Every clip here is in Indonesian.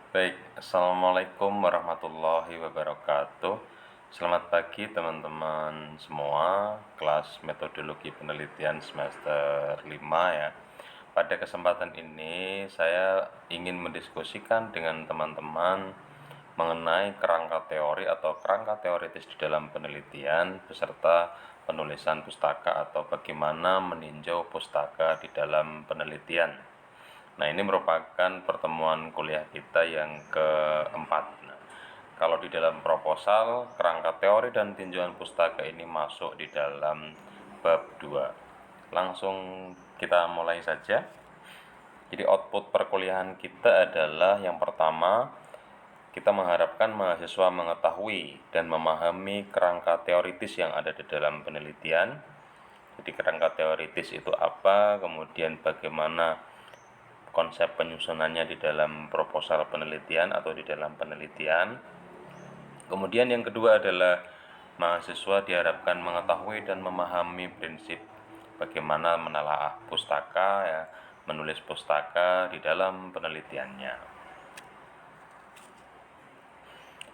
Baik, Assalamualaikum warahmatullahi wabarakatuh. Selamat pagi teman-teman semua, kelas metodologi penelitian semester 5 ya. Pada kesempatan ini saya ingin mendiskusikan dengan teman-teman mengenai kerangka teori atau kerangka teoritis di dalam penelitian beserta penulisan pustaka atau bagaimana meninjau pustaka di dalam penelitian. Nah, ini merupakan pertemuan kuliah kita yang keempat. Nah, kalau di dalam proposal, kerangka teori dan tinjauan pustaka ini masuk di dalam bab 2. Langsung kita mulai saja. Jadi output perkuliahan kita adalah yang pertama, kita mengharapkan mahasiswa mengetahui dan memahami kerangka teoritis yang ada di dalam penelitian. Jadi kerangka teoritis itu apa, kemudian bagaimana konsep penyusunannya di dalam proposal penelitian atau di dalam penelitian. Kemudian yang kedua adalah mahasiswa diharapkan mengetahui dan memahami prinsip bagaimana menelaah pustaka ya, menulis pustaka di dalam penelitiannya.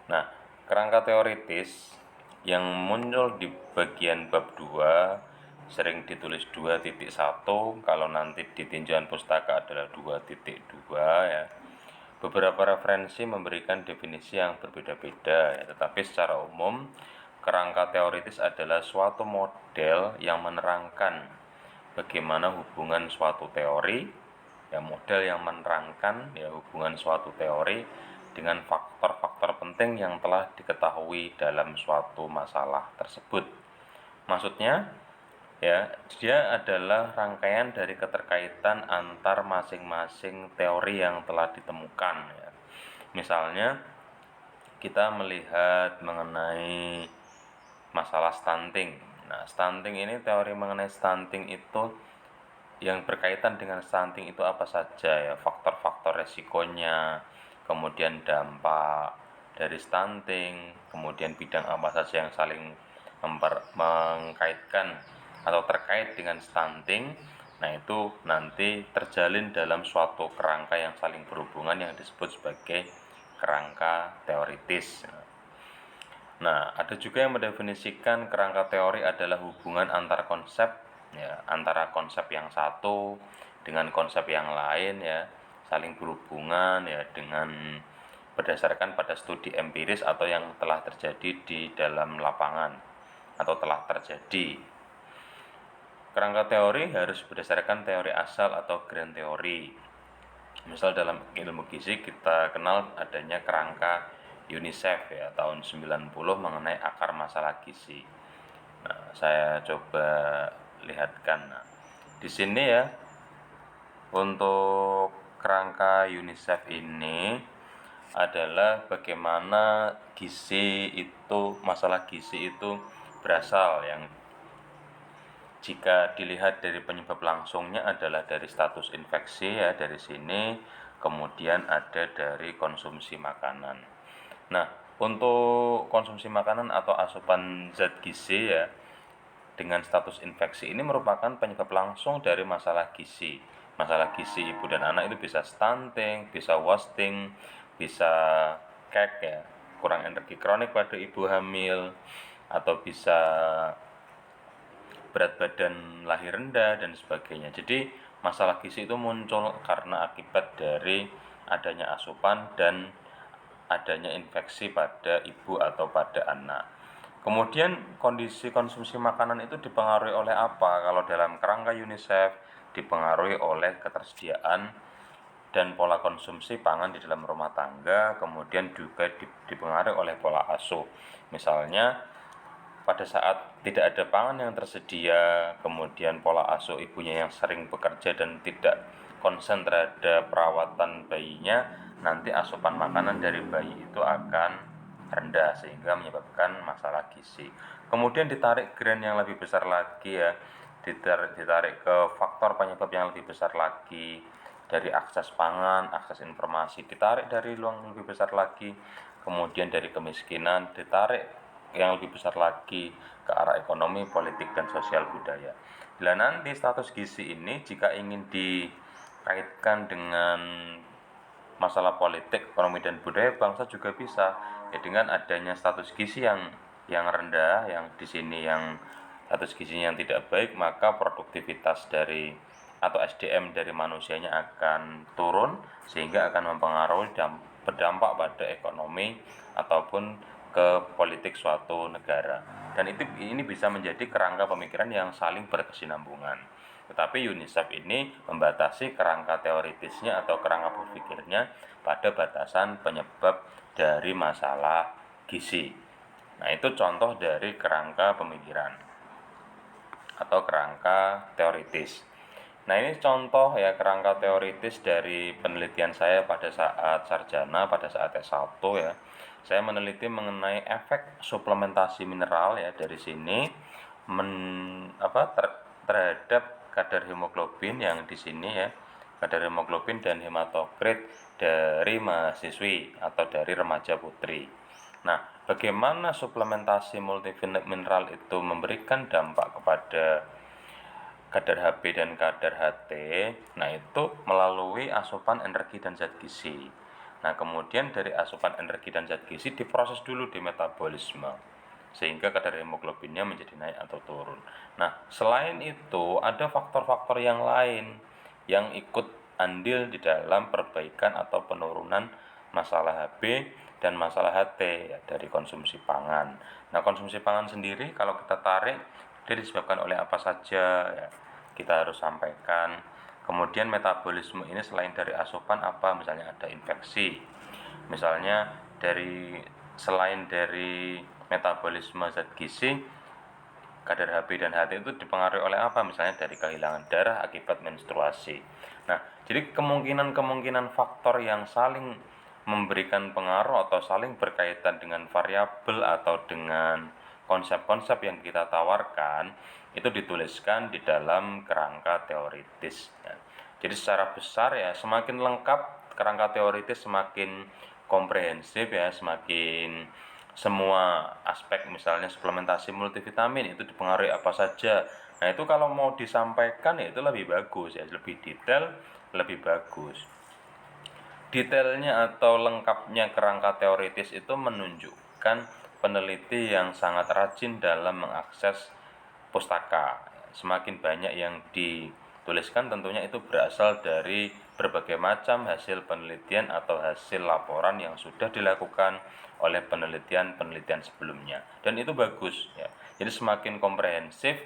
Nah, kerangka teoritis yang muncul di bagian bab 2 sering ditulis 2.1, kalau nanti di tinjauan pustaka adalah 2.2 ya. Beberapa referensi memberikan definisi yang berbeda-beda ya, tetapi secara umum kerangka teoritis adalah suatu model yang menerangkan bagaimana hubungan suatu teori ya, model yang menerangkan ya hubungan suatu teori dengan faktor-faktor penting yang telah diketahui dalam suatu masalah tersebut. Maksudnya ya, dia adalah rangkaian dari keterkaitan antar masing-masing teori yang telah ditemukan ya. Misalnya kita melihat mengenai masalah stunting. Nah, stunting ini, teori mengenai stunting itu yang berkaitan dengan stunting itu apa saja ya, faktor-faktor resikonya, kemudian dampak dari stunting, kemudian bidang apa saja yang saling mengkaitkan atau terkait dengan stunting. Nah, itu nanti terjalin dalam suatu kerangka yang saling berhubungan yang disebut sebagai kerangka teoritis. Nah, ada juga yang mendefinisikan kerangka teori adalah hubungan antar konsep ya, antara konsep yang satu dengan konsep yang lain ya, saling berhubungan ya dengan berdasarkan pada studi empiris atau yang telah terjadi di dalam lapangan atau telah terjadi. Kerangka teori harus berdasarkan teori asal atau grand teori. Misal dalam ilmu gizi kita kenal adanya kerangka UNICEF ya tahun 90 mengenai akar masalah gizi. Nah, saya coba lihatkan. Nah, di sini ya untuk kerangka UNICEF ini adalah bagaimana gizi itu, masalah gizi itu berasal, yang jika dilihat dari penyebab langsungnya adalah dari status infeksi ya, dari sini, kemudian ada dari konsumsi makanan. Nah, untuk konsumsi makanan atau asupan zat gizi ya dengan status infeksi ini merupakan penyebab langsung dari masalah gizi. Masalah gizi ibu dan anak itu bisa stunting, bisa wasting, bisa kek ya, kurang energi kronik pada ibu hamil, atau bisa berat badan lahir rendah dan sebagainya. Jadi masalah gizi itu muncul karena akibat dari adanya asupan dan adanya infeksi pada ibu atau pada anak. Kemudian kondisi konsumsi makanan itu dipengaruhi oleh apa? Kalau dalam kerangka UNICEF dipengaruhi oleh ketersediaan dan pola konsumsi pangan di dalam rumah tangga, kemudian juga dipengaruhi oleh pola asuh. Misalnya pada saat tidak ada pangan yang tersedia, kemudian pola asuh ibunya yang sering bekerja dan tidak konsen terhadap perawatan bayinya, nanti asupan makanan dari bayi itu akan rendah sehingga menyebabkan masalah gizi. Kemudian ditarik grand yang lebih besar lagi ya, ditarik ke faktor penyebab yang lebih besar lagi, dari akses pangan, akses informasi, ditarik dari ruang lebih besar lagi, kemudian dari kemiskinan, ditarik yang lebih besar lagi ke arah ekonomi, politik, dan sosial budaya. Bila nanti status gizi ini jika ingin dikaitkan dengan masalah politik, ekonomi dan budaya bangsa juga bisa. Ya dengan adanya status gizi yang rendah, yang di sini yang status gizinya yang tidak baik, maka produktivitas dari atau SDM dari manusianya akan turun sehingga akan mempengaruhi berdampak pada ekonomi ataupun ke politik suatu negara. Dan ini bisa menjadi kerangka pemikiran yang saling berkesinambungan. Tetapi UNICEF ini membatasi kerangka teoritisnya atau kerangka berpikirnya pada batasan penyebab dari masalah gizi. Nah, itu contoh dari kerangka pemikiran atau kerangka teoritis. Nah, ini contoh ya kerangka teoritis dari penelitian saya pada saat sarjana, pada saat S1 ya. Saya meneliti mengenai efek suplementasi mineral ya dari sini terhadap kadar hemoglobin yang di sini ya, kadar hemoglobin dan hematokrit dari mahasiswi atau dari remaja putri. Nah, bagaimana suplementasi multivitamin itu memberikan dampak kepada kadar Hb dan kadar Ht? Nah, itu melalui asupan energi dan zat gizi. Nah, kemudian dari asupan energi dan zat gizi diproses dulu di metabolisme sehingga kadar hemoglobinnya menjadi naik atau turun. Nah, selain itu ada faktor-faktor yang lain yang ikut andil di dalam perbaikan atau penurunan masalah Hb dan masalah Ht ya, dari konsumsi pangan. Nah, konsumsi pangan sendiri kalau kita tarik dia disebabkan oleh apa saja ya, kita harus sampaikan. Kemudian metabolisme ini selain dari asupan apa, misalnya ada infeksi, misalnya selain dari metabolisme zat gizi, kadar Hb dan Ht itu dipengaruhi oleh apa, misalnya dari kehilangan darah akibat menstruasi. Nah, jadi kemungkinan faktor yang saling memberikan pengaruh atau saling berkaitan dengan variabel atau dengan konsep-konsep yang kita tawarkan itu dituliskan di dalam kerangka teoritis ya. Jadi secara besar ya, semakin lengkap kerangka teoritis semakin komprehensif ya, semakin semua aspek misalnya suplementasi multivitamin itu dipengaruhi apa saja. Nah, itu kalau mau disampaikan ya itu lebih bagus ya, lebih detail, lebih bagus. Detailnya atau lengkapnya kerangka teoritis itu menunjukkan peneliti yang sangat rajin dalam mengakses pustaka. Semakin banyak yang dituliskan tentunya itu berasal dari berbagai macam hasil penelitian atau hasil laporan yang sudah dilakukan oleh penelitian-penelitian sebelumnya. Dan itu bagus ya. Jadi semakin komprehensif,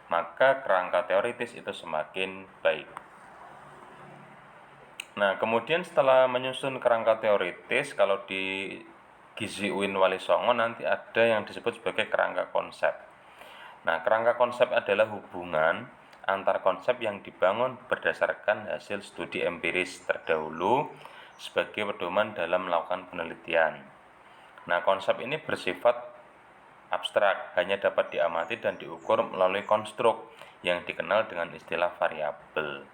maka kerangka teoritis itu semakin baik. Nah, kemudian setelah menyusun kerangka teoritis, kalau di Gizi UIN Wali Songo nanti ada yang disebut sebagai kerangka konsep. Nah, kerangka konsep adalah hubungan antar konsep yang dibangun berdasarkan hasil studi empiris terdahulu sebagai pedoman dalam melakukan penelitian. Nah, konsep ini bersifat abstrak, hanya dapat diamati dan diukur melalui konstruk yang dikenal dengan istilah variabel.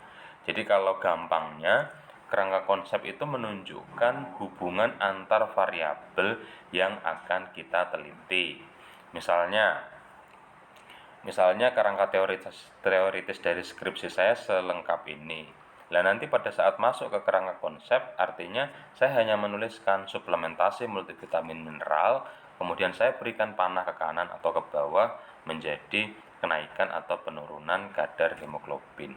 Jadi kalau gampangnya, kerangka konsep itu menunjukkan hubungan antar variabel yang akan kita teliti. Misalnya kerangka teoritis dari skripsi saya selengkap ini. Nah, nanti pada saat masuk ke kerangka konsep, artinya saya hanya menuliskan suplementasi multivitamin mineral, kemudian saya berikan panah ke kanan atau ke bawah menjadi kenaikan atau penurunan kadar hemoglobin.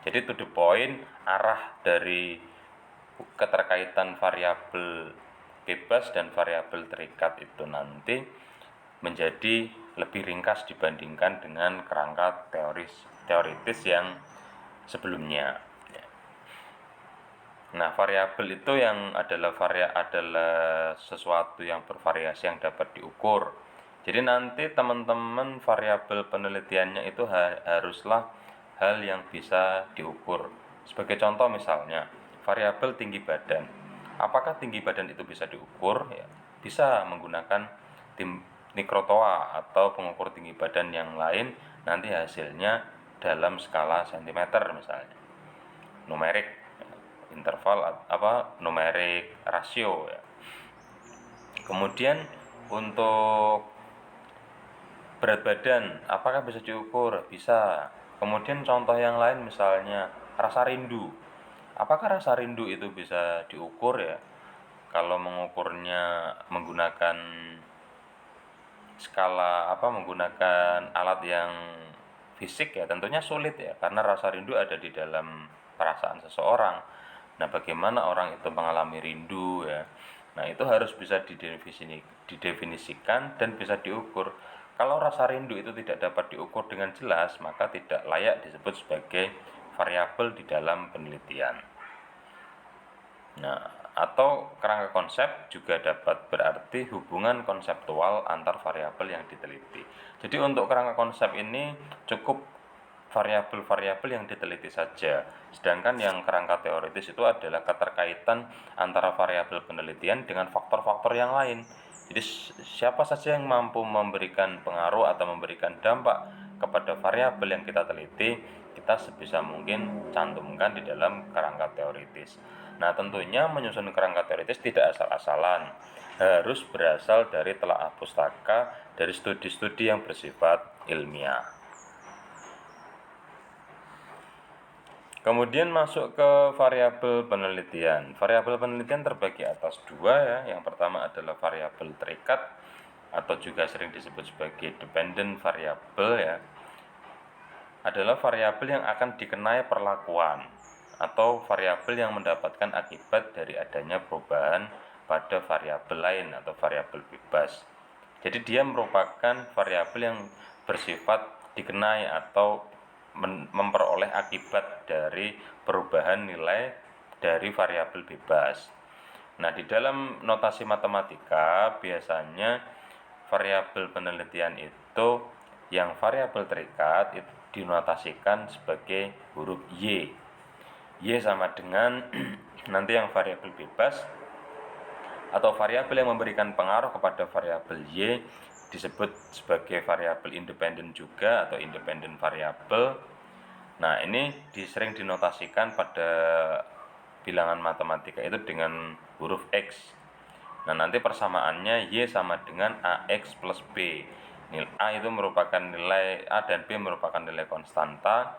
Jadi to the point, arah dari keterkaitan variabel bebas dan variabel terikat itu nanti menjadi lebih ringkas dibandingkan dengan kerangka teoritis yang sebelumnya. Nah, variabel itu yang adalah sesuatu yang bervariasi yang dapat diukur. Jadi nanti teman-teman variabel penelitiannya itu haruslah hal yang bisa diukur. Sebagai contoh misalnya, variabel tinggi badan. Apakah tinggi badan itu bisa diukur? Ya, bisa menggunakan nikrotoa atau pengukur tinggi badan yang lain, nanti hasilnya dalam skala cm misalnya. Numerik interval numerik rasio ya. Kemudian untuk berat badan, apakah bisa diukur? Bisa. Kemudian contoh yang lain misalnya rasa rindu. Apakah rasa rindu itu bisa diukur ya? Kalau mengukurnya menggunakan menggunakan alat yang fisik ya tentunya sulit ya, karena rasa rindu ada di dalam perasaan seseorang. Nah, bagaimana orang itu mengalami rindu ya? Nah, itu harus bisa didefinisikan dan bisa diukur. Kalau rasa rindu itu tidak dapat diukur dengan jelas, maka tidak layak disebut sebagai variabel di dalam penelitian. Nah, atau kerangka konsep juga dapat berarti hubungan konseptual antar variabel yang diteliti. Jadi untuk kerangka konsep ini cukup variabel-variabel yang diteliti saja. Sedangkan yang kerangka teoritis itu adalah keterkaitan antara variabel penelitian dengan faktor-faktor yang lain. Jadi siapa saja yang mampu memberikan pengaruh atau memberikan dampak kepada variabel yang kita teliti, kita sebisa mungkin cantumkan di dalam kerangka teoritis. Nah, tentunya menyusun kerangka teoritis tidak asal-asalan, harus berasal dari telaah pustaka, dari studi-studi yang bersifat ilmiah. Kemudian masuk ke variabel penelitian. Variabel penelitian terbagi atas dua ya. Yang pertama adalah variabel terikat atau juga sering disebut sebagai dependent variable ya. Adalah variabel yang akan dikenai perlakuan atau variabel yang mendapatkan akibat dari adanya perubahan pada variabel lain atau variabel bebas. Jadi dia merupakan variabel yang bersifat dikenai atau memperoleh akibat dari perubahan nilai dari variabel bebas. Nah, di dalam notasi matematika biasanya variabel penelitian itu yang variabel terikat itu dinotasikan sebagai huruf Y. Y sama dengan nanti yang variabel bebas atau variabel yang memberikan pengaruh kepada variabel Y disebut sebagai variabel independen juga atau independen variabel. Nah, ini sering dinotasikan pada bilangan matematika itu dengan huruf X. Nah, nanti persamaannya Y sama dengan AX plus B. Nilai A itu merupakan nilai A dan B merupakan nilai konstanta.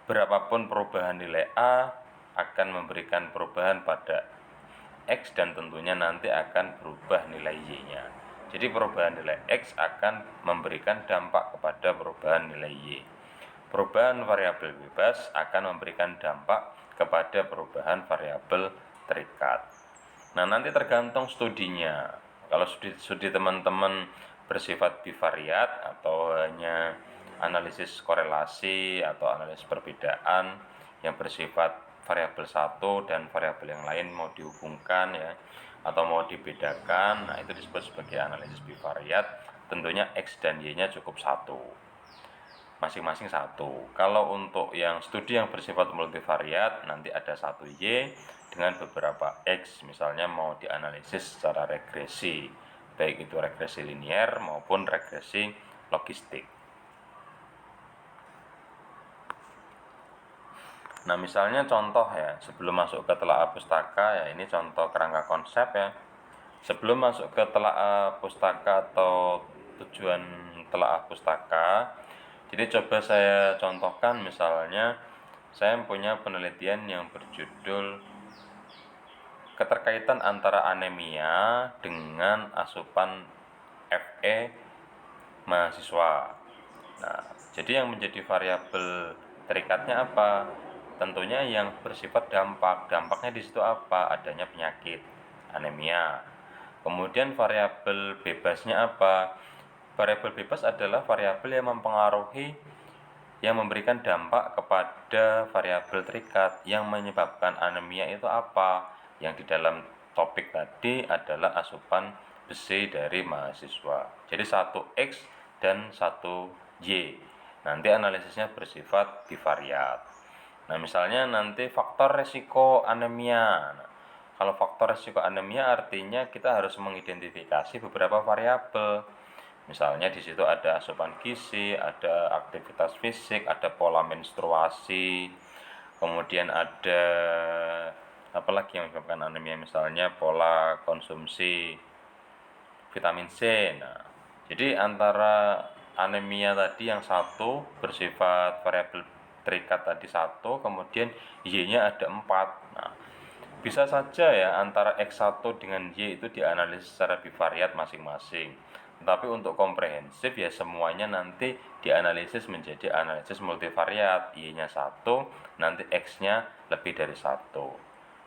Berapapun perubahan nilai A akan memberikan perubahan pada X dan tentunya nanti akan berubah nilai Y-nya. Jadi perubahan nilai X akan memberikan dampak kepada perubahan nilai Y. Perubahan variabel bebas akan memberikan dampak kepada perubahan variabel terikat. Nah, nanti tergantung studinya. Kalau studi teman-teman bersifat bivariat atau hanya analisis korelasi atau analisis perbedaan yang bersifat variabel satu dan variabel yang lain mau dihubungkan ya atau mau dibedakan, nah itu disebut sebagai analisis bivariat. Tentunya X dan Y-nya cukup satu, masing-masing satu. Kalau untuk yang studi yang bersifat multivariat nanti ada satu Y dengan beberapa X, misalnya mau dianalisis secara regresi, baik itu regresi linier maupun regresi logistik. Nah, misalnya contoh ya, sebelum masuk ke telaah pustaka ya, ini contoh kerangka konsep ya. Sebelum masuk ke telaah pustaka atau tujuan telaah pustaka, jadi coba saya contohkan, misalnya saya punya penelitian yang berjudul keterkaitan antara anemia dengan asupan Fe mahasiswa. Nah, jadi yang menjadi variabel terikatnya apa? Tentunya yang bersifat dampak. Dampaknya di situ apa? Adanya penyakit, anemia. Kemudian variabel bebasnya apa? Variabel bebas adalah variabel yang mempengaruhi, yang memberikan dampak kepada variabel terikat. Yang menyebabkan anemia itu apa? Yang di dalam topik tadi adalah asupan besi dari mahasiswa. Jadi satu X dan satu Y. Nanti analisisnya bersifat bivariat. Nah, misalnya nanti faktor resiko anemia. Nah, kalau faktor resiko anemia artinya kita harus mengidentifikasi beberapa variabel. Misalnya di situ ada asupan gizi, ada aktivitas fisik, ada pola menstruasi, kemudian ada apa lagi yang menyebabkan anemia, misalnya pola konsumsi vitamin C. Nah, jadi antara anemia tadi yang satu bersifat variabel terikat tadi 1, kemudian Y-nya ada 4. Nah, bisa saja ya antara X1 dengan Y itu dianalisis secara bivariat masing-masing. Tapi untuk komprehensif ya semuanya nanti dianalisis menjadi analisis multivariat. Y-nya 1, nanti X-nya lebih dari 1.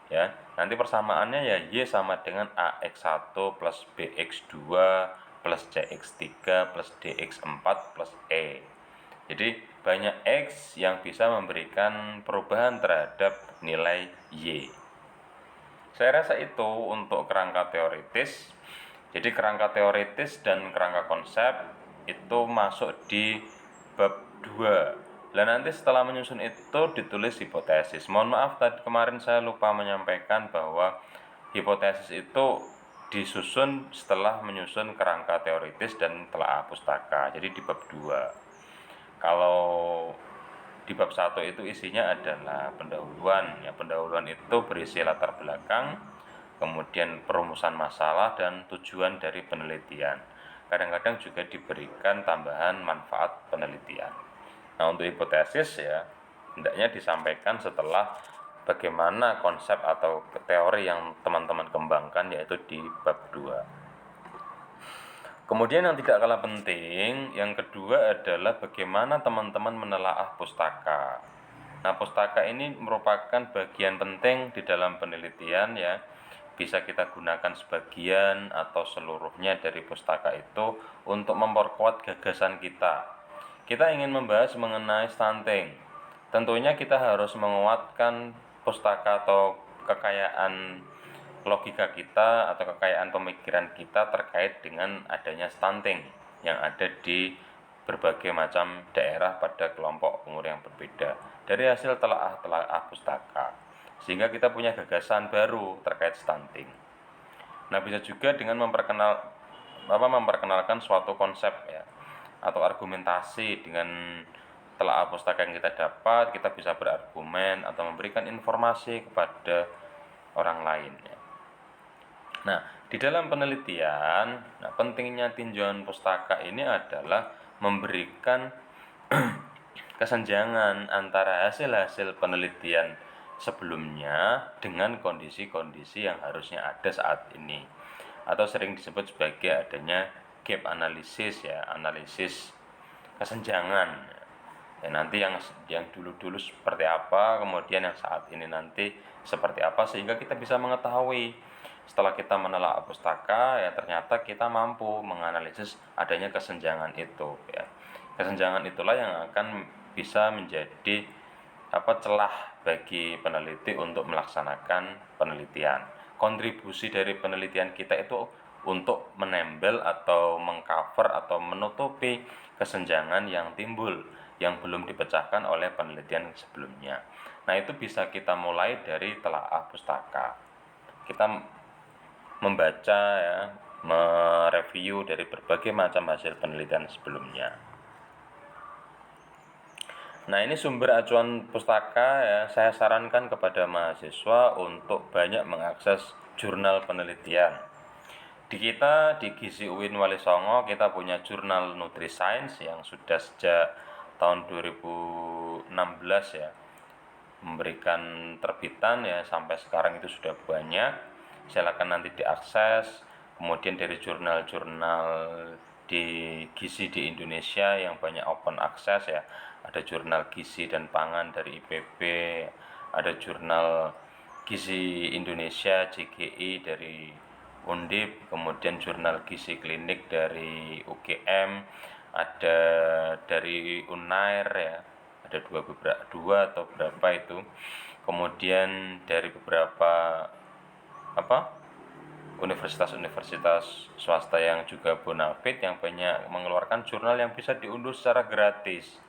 Ya, nanti persamaannya ya Y sama dengan AX1 plus BX2 plus CX3 plus DX4 plus E. Jadi banyak X yang bisa memberikan perubahan terhadap nilai Y. Saya rasa itu untuk kerangka teoritis. Jadi kerangka teoritis dan kerangka konsep itu masuk di bab 2. Dan nanti setelah menyusun itu ditulis hipotesis. Mohon maaf tadi kemarin saya lupa menyampaikan bahwa hipotesis itu disusun setelah menyusun kerangka teoritis dan telaah pustaka. Jadi di bab 2. Kalau di bab 1 itu isinya adalah pendahuluan. Ya, pendahuluan itu berisi latar belakang, kemudian perumusan masalah dan tujuan dari penelitian. Kadang-kadang juga diberikan tambahan manfaat penelitian. Nah, untuk hipotesis ya hendaknya disampaikan setelah bagaimana konsep atau teori yang teman-teman kembangkan, yaitu di bab 2. Kemudian yang tidak kalah penting, yang kedua adalah bagaimana teman-teman menelaah pustaka. Nah, pustaka ini merupakan bagian penting di dalam penelitian ya. Bisa kita gunakan sebagian atau seluruhnya dari pustaka itu untuk memperkuat gagasan kita. Kita ingin membahas mengenai stunting. Tentunya kita harus menguatkan pustaka atau kekayaan logika kita atau kekayaan pemikiran kita terkait dengan adanya stunting yang ada di berbagai macam daerah pada kelompok umur yang berbeda dari hasil telaah pustaka, sehingga kita punya gagasan baru terkait stunting. Nah, bisa juga dengan memperkenalkan suatu konsep ya atau argumentasi. Dengan telaah pustaka yang kita dapat, kita bisa berargumen atau memberikan informasi kepada orang lain ya. Nah, di dalam penelitian, pentingnya tinjauan pustaka ini adalah memberikan kesenjangan antara hasil-hasil penelitian sebelumnya dengan kondisi-kondisi yang harusnya ada saat ini, atau sering disebut sebagai adanya gap analisis ya, analisis kesenjangan. Ya, nanti yang dulu-dulu seperti apa, kemudian yang saat ini nanti seperti apa, sehingga kita bisa mengetahui setelah kita menelaah pustaka ya ternyata kita mampu menganalisis adanya kesenjangan itu ya. Kesenjangan itulah yang akan bisa menjadi celah bagi peneliti untuk melaksanakan penelitian. Kontribusi dari penelitian kita itu untuk menembel atau mengcover atau menutupi kesenjangan yang timbul yang belum dipecahkan oleh penelitian sebelumnya. Nah, itu bisa kita mulai dari telaah pustaka. Kita membaca ya, mereview dari berbagai macam hasil penelitian sebelumnya. Nah, ini sumber acuan pustaka ya, saya sarankan kepada mahasiswa untuk banyak mengakses jurnal penelitian. Di Gizi UIN Wali Songo kita punya jurnal NutriScience yang sudah sejak tahun 2016 ya memberikan terbitan ya, sampai sekarang itu sudah banyak. Silakan nanti diakses. Kemudian dari jurnal-jurnal di gizi di Indonesia yang banyak open access ya, ada jurnal gizi dan pangan dari IPB, ada jurnal gizi Indonesia JGI dari Undip, kemudian jurnal gizi klinik dari UGM, ada dari Unair ya, ada dua atau berapa itu, kemudian dari beberapa universitas-universitas swasta yang juga bonafit yang banyak mengeluarkan jurnal yang bisa diunduh secara gratis.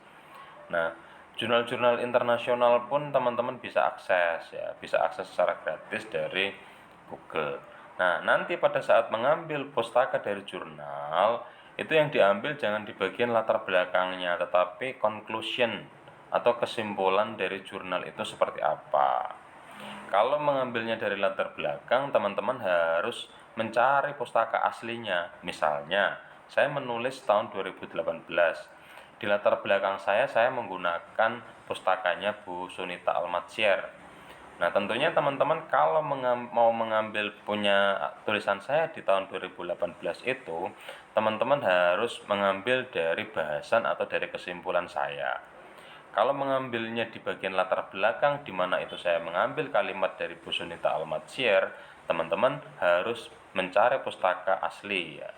Nah, jurnal-jurnal internasional pun teman-teman bisa akses ya, bisa akses secara gratis dari Google. Nah, nanti pada saat mengambil pustaka dari jurnal, itu yang diambil jangan di bagian latar belakangnya, tetapi conclusion atau kesimpulan dari jurnal itu seperti apa. Kalau mengambilnya dari latar belakang, teman-teman harus mencari pustaka aslinya. Misalnya, saya menulis tahun 2018. Di latar belakang saya menggunakan pustakanya Bu Sunita Almatsier. Nah, tentunya teman-teman kalau mau mengambil punya tulisan saya di tahun 2018 itu, teman-teman harus mengambil dari bahasan atau dari kesimpulan saya. Kalau mengambilnya di bagian latar belakang, di mana itu saya mengambil kalimat dari Bu Sunita Almatsier, teman-teman harus mencari pustaka asli ya.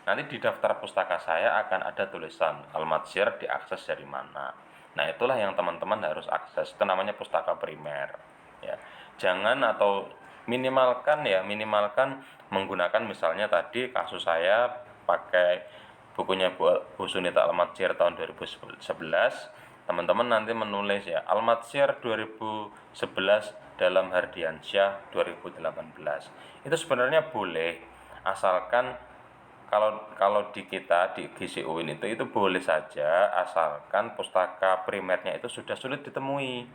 Nanti di daftar pustaka saya akan ada tulisan Almatsier diakses dari mana. Nah, itulah yang teman-teman harus akses. Itu namanya pustaka primer. Ya. Jangan atau minimalkan menggunakan misalnya tadi kasus saya pakai bukunya Bu Sunita Almatsier tahun 2011. Teman-teman nanti menulis ya Almatsier 2011 dalam Hardiansyah 2018. Itu sebenarnya boleh, asalkan kalau di kita di GC UIN itu boleh saja asalkan pustaka primernya itu sudah sulit ditemui.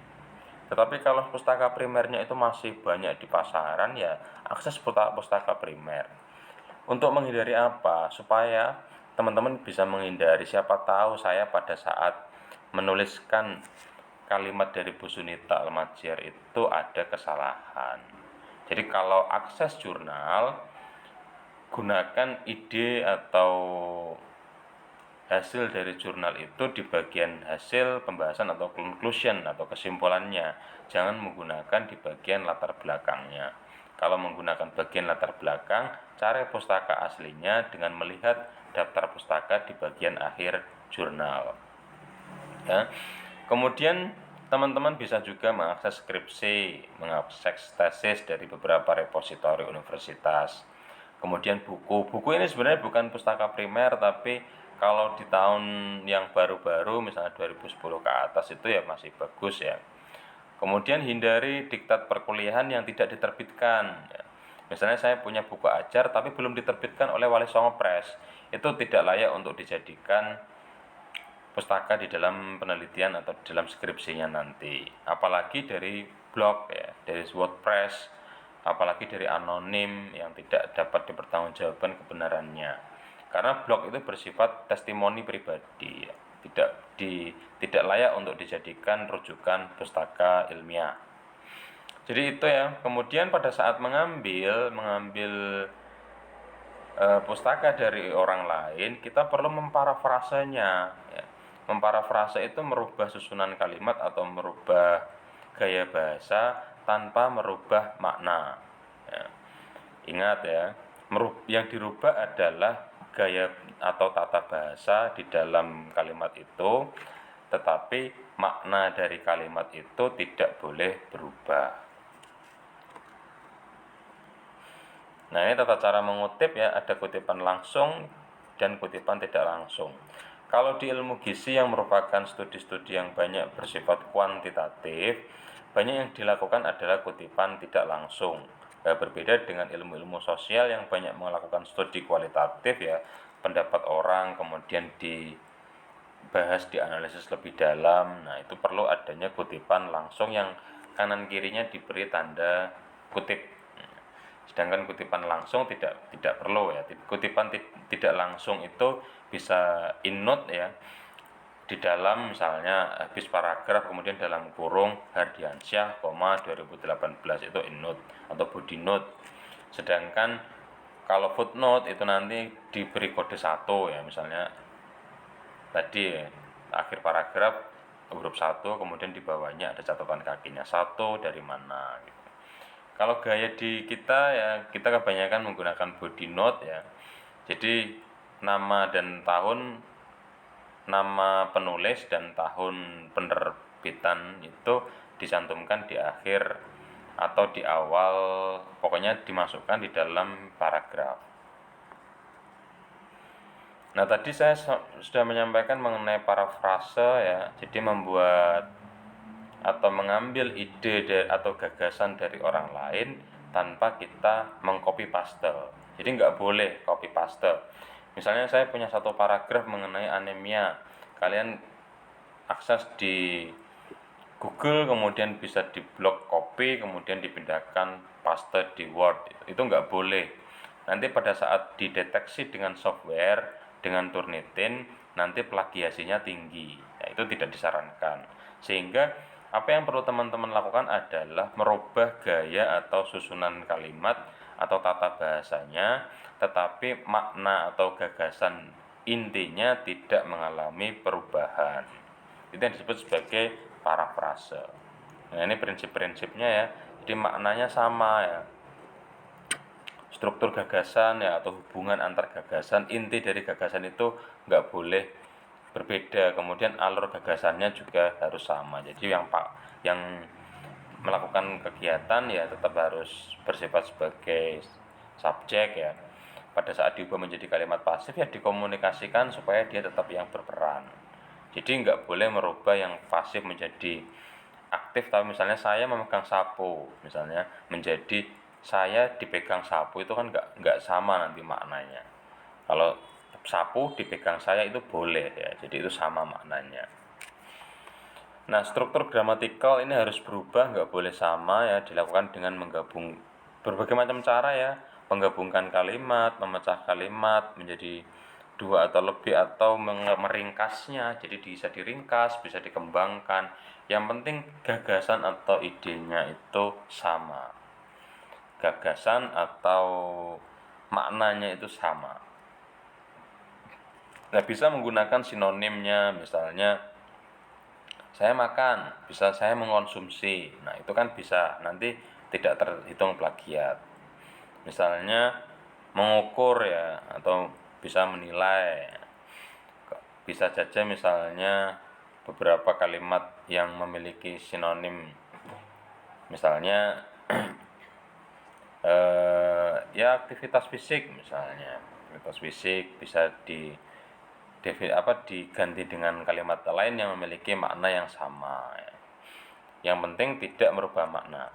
Tetapi kalau pustaka primernya itu masih banyak di pasaran ya akses pustaka primer. Untuk menghindari apa? Supaya teman-teman bisa menghindari, siapa tahu saya pada saat menuliskan kalimat dari Bu Sunita Almatsier itu ada kesalahan. Jadi kalau akses jurnal, gunakan ide atau hasil dari jurnal itu di bagian hasil pembahasan atau conclusion atau kesimpulannya. Jangan menggunakan di bagian latar belakangnya. Kalau menggunakan bagian latar belakang, cari pustaka aslinya dengan melihat daftar pustaka di bagian akhir jurnal. Ya. Kemudian teman-teman bisa juga mengakses skripsi, mengakses tesis dari beberapa repositori universitas. Kemudian buku ini sebenarnya bukan pustaka primer, tapi kalau di tahun yang baru-baru misalnya 2010 ke atas itu ya masih bagus ya. Kemudian hindari diktat perkuliahan yang tidak diterbitkan ya. Misalnya saya punya buku ajar tapi belum diterbitkan oleh Wali Songo Press, itu tidak layak untuk dijadikan pustaka di dalam penelitian atau dalam skripsinya nanti. Apalagi dari blog ya, dari WordPress, apalagi dari anonim yang tidak dapat dipertanggungjawabkan kebenarannya. Karena blog itu bersifat testimoni pribadi ya. Tidak layak untuk dijadikan rujukan pustaka ilmiah. Jadi itu ya. Kemudian pada saat mengambil pustaka dari orang lain, kita perlu memparafrasenya ya. Memparafrase itu merubah susunan kalimat atau merubah gaya bahasa tanpa merubah makna ya. Ingat ya, yang dirubah adalah gaya atau tata bahasa di dalam kalimat itu, tetapi makna dari kalimat itu tidak boleh berubah. Nah, ini tata cara mengutip ya, ada kutipan langsung dan kutipan tidak langsung. Kalau di ilmu gizi yang merupakan studi-studi yang banyak bersifat kuantitatif, banyak yang dilakukan adalah kutipan tidak langsung. Berbeda dengan ilmu-ilmu sosial yang banyak melakukan studi kualitatif ya, pendapat orang kemudian dibahas, dianalisis lebih dalam. Nah, itu perlu adanya kutipan langsung yang kanan kirinya diberi tanda kutip. Sedangkan kutipan langsung tidak perlu ya. Kutipan tidak langsung itu bisa in-note ya, di dalam misalnya habis paragraf kemudian dalam kurung Hardiansyah, 2018 itu in-note atau body note. Sedangkan kalau footnote itu nanti diberi kode 1 ya, misalnya tadi ya, akhir paragraf huruf 1 kemudian di bawahnya ada catatan kakinya 1 dari mana gitu. Kalau gaya di kita ya, kita kebanyakan menggunakan body note ya. Jadi nama dan tahun, nama penulis dan tahun penerbitan itu dicantumkan di akhir atau di awal, pokoknya dimasukkan di dalam paragraf. Nah, tadi saya sudah menyampaikan mengenai parafrase ya. Jadi membuat atau mengambil ide atau gagasan dari orang lain tanpa kita mengcopy paste. Jadi nggak boleh copy paste. Misalnya saya punya satu paragraf mengenai anemia, kalian akses di Google kemudian bisa di blok copy kemudian dipindahkan paste di Word, itu nggak boleh. Nanti pada saat dideteksi dengan software dengan Turnitin nanti plagiasinya tinggi. Ya, itu tidak disarankan. Sehingga apa yang perlu teman-teman lakukan adalah merubah gaya atau susunan kalimat atau tata bahasanya, tetapi makna atau gagasan intinya tidak mengalami perubahan. Itu yang disebut sebagai parafrase. Nah, ini prinsip-prinsipnya ya. Jadi maknanya sama ya. Struktur gagasan ya atau hubungan antar gagasan, inti dari gagasan itu nggak boleh berbeda. Kemudian alur gagasannya juga harus sama. Jadi yang melakukan kegiatan ya tetap harus bersifat sebagai subjek ya. Pada saat diubah menjadi kalimat pasif ya dikomunikasikan supaya dia tetap yang berperan. Jadi nggak boleh merubah yang pasif menjadi aktif, tapi misalnya saya memegang sapu misalnya menjadi saya dipegang sapu, itu kan nggak sama nanti maknanya. Kalau sapu dipegang saya itu boleh ya, jadi itu sama maknanya. Nah, struktur gramatikal ini harus berubah, nggak boleh sama ya, dilakukan dengan menggabung berbagai macam cara ya, menggabungkan kalimat, memecah kalimat menjadi dua atau lebih, atau meringkasnya, jadi bisa diringkas, bisa dikembangkan. Yang penting gagasan atau idenya itu sama. Gagasan atau maknanya itu sama. Nah, bisa menggunakan sinonimnya, misalnya saya makan, bisa saya mengkonsumsi. Nah, itu kan bisa nanti tidak terhitung plagiat. Misalnya mengukur ya, atau bisa menilai. Bisa saja misalnya beberapa kalimat yang memiliki sinonim. Misalnya ya aktivitas fisik misalnya. Aktivitas fisik bisa diganti dengan kalimat lain yang memiliki makna yang sama ya. Yang penting tidak merubah makna.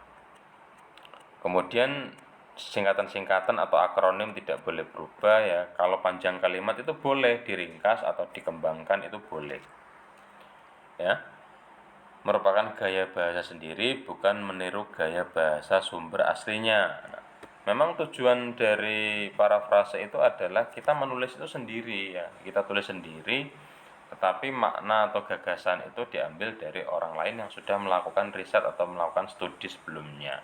Kemudian singkatan-singkatan atau akronim tidak boleh berubah ya. Kalau panjang kalimat itu boleh diringkas atau dikembangkan, itu boleh ya. Merupakan gaya bahasa sendiri, bukan meniru gaya bahasa sumber aslinya. Memang tujuan dari parafrase itu adalah kita menulis itu sendiri ya, kita tulis sendiri, tetapi makna atau gagasan itu diambil dari orang lain yang sudah melakukan riset atau melakukan studi sebelumnya.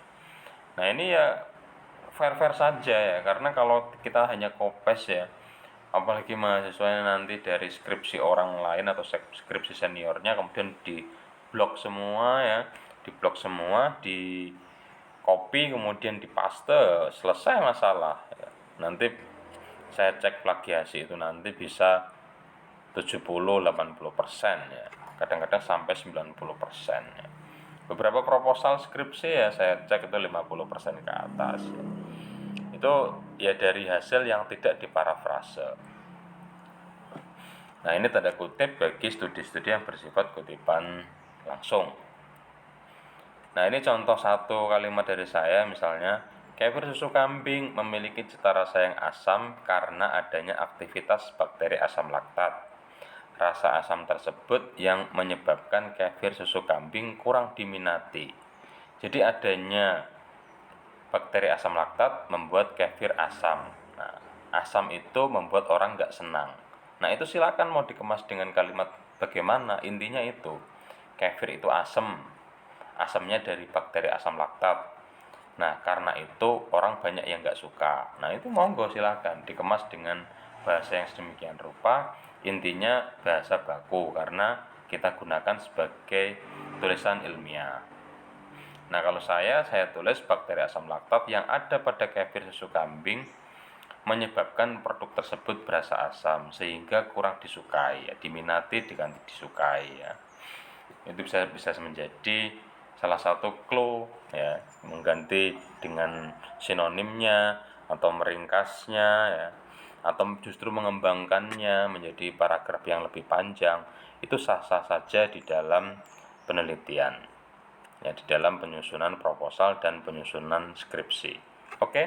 Nah, ini ya fair-fair saja ya, karena kalau kita hanya kopes ya, apalagi mahasiswanya nanti dari skripsi orang lain atau skripsi seniornya kemudian di blok semua ya, di blok semua, di copy kemudian dipaste, selesai masalah ya. Nanti saya cek plagiasi itu nanti bisa 70-80% ya, kadang-kadang sampai 90% ya. Beberapa proposal skripsi ya saya cek itu 50% ke atas ya. Itu ya dari hasil yang tidak diparafrase. Nah, ini tanda kutip bagi studi-studi yang bersifat kutipan langsung. Nah, ini contoh satu kalimat dari saya, misalnya kefir susu kambing memiliki cita rasa yang asam karena adanya aktivitas bakteri asam laktat. Rasa asam tersebut yang menyebabkan kefir susu kambing kurang diminati. Jadi adanya bakteri asam laktat membuat kefir asam. Nah, asam itu membuat orang nggak senang. Nah, itu silakan mau dikemas dengan kalimat bagaimana, intinya itu kefir itu asam, asamnya dari bakteri asam laktat. Nah, karena itu orang banyak yang nggak suka. Nah, itu monggo silakan dikemas dengan bahasa yang sedemikian rupa, intinya bahasa baku karena kita gunakan sebagai tulisan ilmiah. Nah, kalau saya tulis bakteri asam laktat yang ada pada kefir susu kambing menyebabkan produk tersebut berasa asam sehingga kurang disukai ya, diminati diganti disukai ya. Itu bisa menjadi salah satu clue ya, mengganti dengan sinonimnya atau meringkasnya ya, atau justru mengembangkannya menjadi paragraf yang lebih panjang. Itu sah-sah saja di dalam penelitian ya, di dalam penyusunan proposal dan penyusunan skripsi. Oke,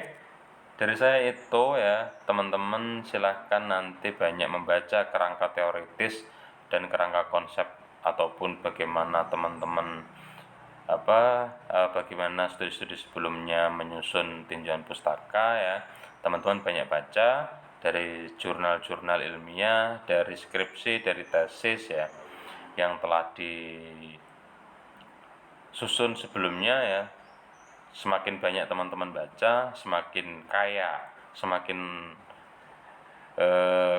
dari saya itu ya, teman-teman silahkan nanti banyak membaca kerangka teoritis dan kerangka konsep, ataupun bagaimana teman-teman bagaimana studi-studi sebelumnya menyusun tinjauan pustaka ya. Teman-teman banyak baca, dari jurnal-jurnal ilmiah, dari skripsi, dari tesis ya, yang telah disusun sebelumnya ya. Semakin banyak teman-teman baca, semakin kaya, semakin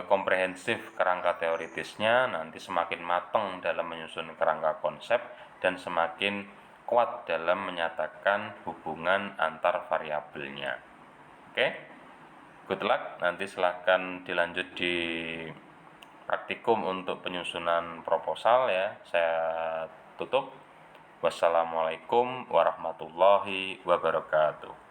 komprehensif kerangka teoritisnya, nanti semakin matang dalam menyusun kerangka konsep dan semakin kuat dalam menyatakan hubungan antar variabelnya. Oke, good luck. Nanti silahkan dilanjut di praktikum untuk penyusunan proposal ya. Saya tutup. Wassalamualaikum warahmatullahi wabarakatuh.